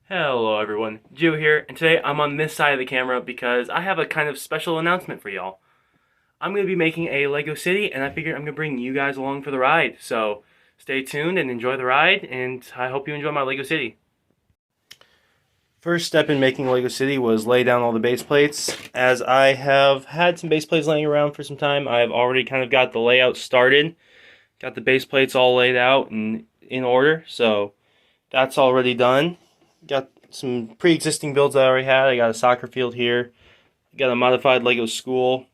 Hello everyone, Joe here, and today I'm on this side of the camera because I have a kind of special announcement for y'all. I'm going to be making a Lego City, and I figured I'm going to bring you guys along for the ride. So stay tuned and enjoy the ride, and I hope you enjoy my Lego City. First step in making Lego City was lay down all the base plates. As I have had some base plates laying around for some time, I've already kind of got the layout started. Got the base plates all laid out and in order, so that's already done. Got some pre-existing builds I already had. I got a soccer field here. I got a modified Lego school,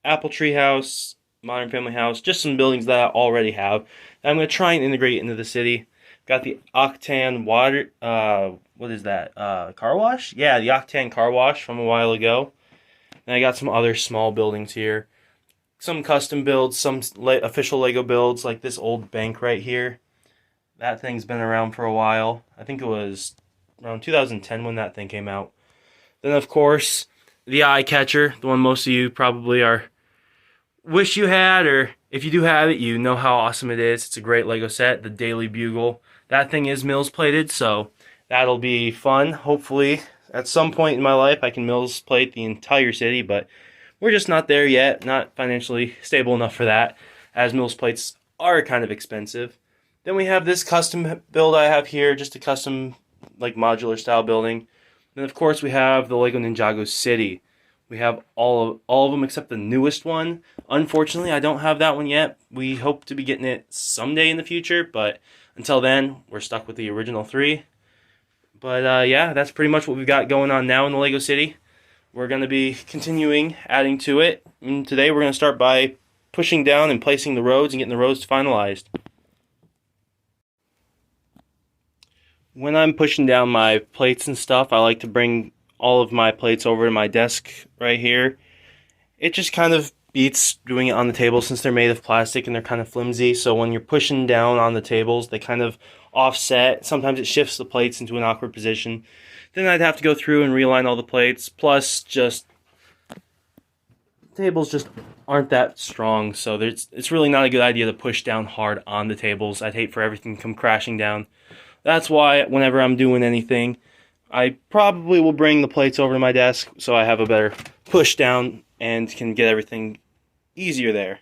Apple Tree House, Modern Family House, just some buildings that I already have. I'm going to try and integrate into the city. Got the Octan water, what is that, car wash? Yeah, the Octan car wash from a while ago. And I got some other small buildings here. Some custom builds, some official Lego builds, like this old bank right here. That thing's been around for a while. I think it was around 2010 when that thing came out. Then, of course, the eye catcher, the one most of you probably wish you had, or if you do have it, you know how awesome it is. It's a great Lego set, the Daily Bugle. That thing is Mills plated, so that'll be fun. Hopefully, at some point in my life, I can Mills plate the entire city, but we're just not there yet. Not financially stable enough for that, as Mills plates are kind of expensive. Then we have this custom build I have here, just a custom, like, modular style building. Then, of course, we have the Lego Ninjago City. We have all of them except the newest one. Unfortunately, I don't have that one yet. We hope to be getting it someday in the future, but until then, we're stuck with the original three. But yeah, that's pretty much what we've got going on now in the Lego City. We're going to be continuing adding to it. And today we're going to start by pushing down and placing the roads and getting the roads finalized. When I'm pushing down my plates and stuff, I like to bring all of my plates over to my desk right here. It just kind of beats doing it on the table since they're made of plastic and they're kind of flimsy. So when you're pushing down on the tables, they kind of offset. Sometimes it shifts the plates into an awkward position. Then I'd have to go through and realign all the plates. Plus, just tables just aren't that strong, so it's really not a good idea to push down hard on the tables. I'd hate for everything to come crashing down. That's why whenever I'm doing anything, I probably will bring the plates over to my desk so I have a better push down and can get everything easier there.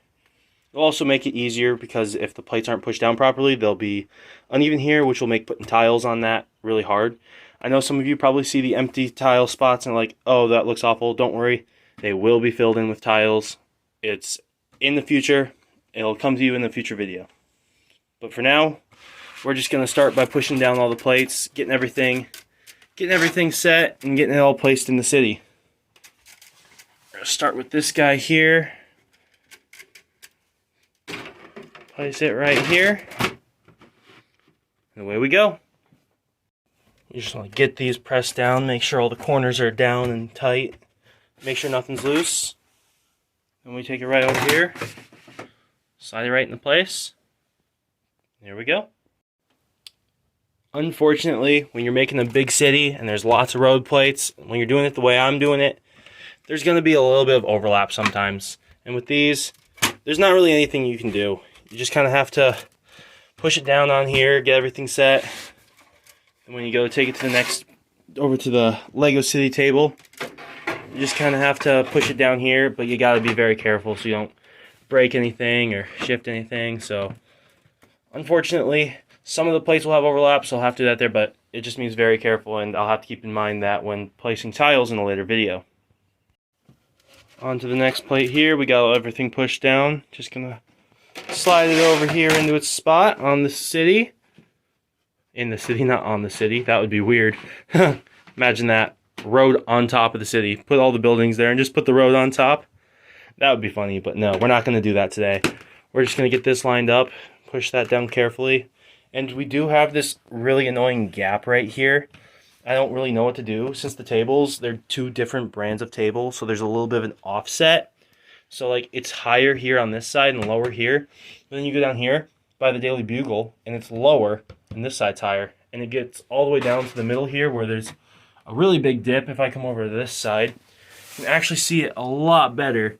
It'll also make it easier because if the plates aren't pushed down properly, they'll be uneven here, which will make putting tiles on that really hard. I know some of you probably see the empty tile spots and are like, oh, that looks awful. Don't worry. They will be filled in with tiles. It's in the future. It'll come to you in the future video. But for now, we're just going to start by pushing down all the plates, getting everything set, and getting it all placed in the city. We're going to start with this guy here. Place it right here. And away we go. You just want to get these pressed down, make sure all the corners are down and tight. Make sure nothing's loose. Then we take it right over here. Slide it right into place. There we go. Unfortunately, when you're making a big city and there's lots of road plates, when you're doing it the way I'm doing it, there's going to be a little bit of overlap sometimes. And with these, there's not really anything you can do. You just kind of have to push it down on here, get everything set. And when you go take it to the next, over to the Lego City table, you just kind of have to push it down here, but you got to be very careful so you don't break anything or shift anything. So, unfortunately, some of the plates will have overlap, so I'll have to do that there, but it just means very careful, and I'll have to keep in mind that when placing tiles in a later video. On to the next plate here, we got everything pushed down. Just gonna slide it over here into its spot on the city. In the city, not on the city. That would be weird. Imagine that. Road on top of the city. Put all the buildings there and just put the road on top. That would be funny, but no, we're not going to do that today. We're just going to get this lined up, push that down carefully. And we do have this really annoying gap right here. I don't really know what to do. Since the tables, they're two different brands of tables, so there's a little bit of an offset. So, like, it's higher here on this side and lower here. But then you go down here by the Daily Bugle, and it's lower, and this side's higher. And it gets all the way down to the middle here where there's a really big dip. If I come over to this side, you can actually see it a lot better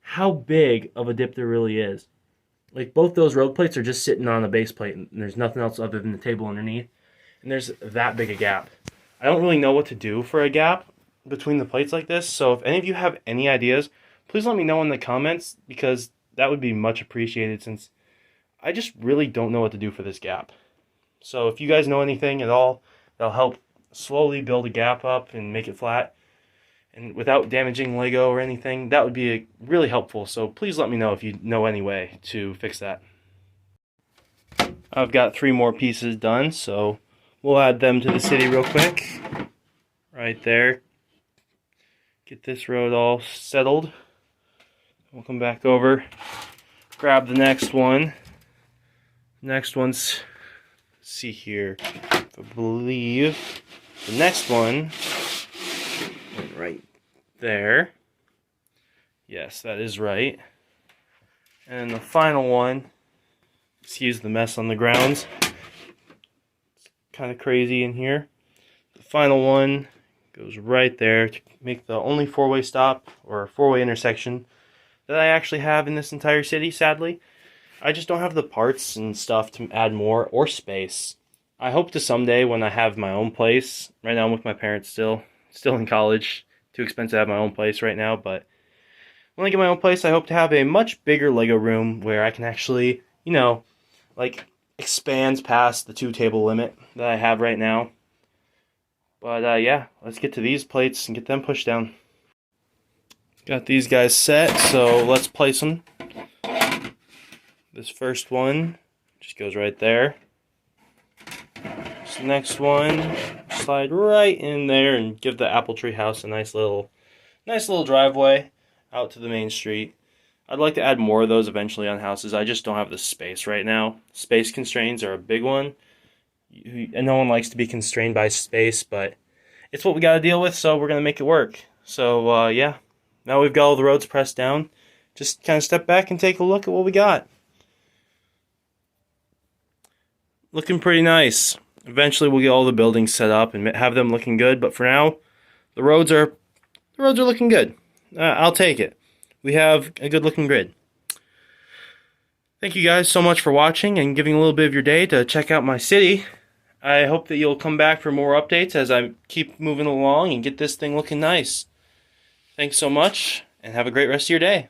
how big of a dip there really is. Like, both those road plates are just sitting on a base plate, and there's nothing else other than the table underneath. And there's that big a gap. I don't really know what to do for a gap between the plates like this. So if any of you have any ideas, please let me know in the comments, because that would be much appreciated, since I just really don't know what to do for this gap. So if you guys know anything at all that'll help slowly build a gap up and make it flat, and without damaging Lego or anything, that would be really helpful. So please let me know if you know any way to fix that. I've got 3 more pieces done, so we'll add them to the city real quick. Right there. Get this road all settled. We'll come back over, grab the next one. Next one's, let's see here, I believe the next one went right there. Yes, that is right. And the final one, excuse the mess on the grounds, it's kind of crazy in here. The final one goes right there to make the only 4-way stop, or 4-way intersection, that I actually have in this entire city, sadly. I just don't have the parts and stuff to add more, or space. I hope to someday, when I have my own place. Right now I'm with my parents still in college. Too expensive to have my own place right now, but when I get my own place, I hope to have a much bigger Lego room where I can actually, you know, like, expand past the 2-table limit that I have right now. But yeah, let's get to these plates and get them pushed down. Got these guys set, so let's place them. This first one just goes right there. This next one, slide right in there and give the apple tree house a nice little driveway out to the main street. I'd like to add more of those eventually on houses. I just don't have the space right now. Space constraints are a big one. And no one likes to be constrained by space, but it's what we got to deal with, so we're going to make it work. So yeah, now we've got all the roads pressed down. Just kind of step back and take a look at what we got. Looking pretty nice. Eventually we'll get all the buildings set up and have them looking good, but for now, the roads are looking good. I'll take it. We have a good looking grid. Thank you guys so much for watching and giving a little bit of your day to check out my city. I hope that you'll come back for more updates as I keep moving along and get this thing looking nice. Thanks so much, and have a great rest of your day.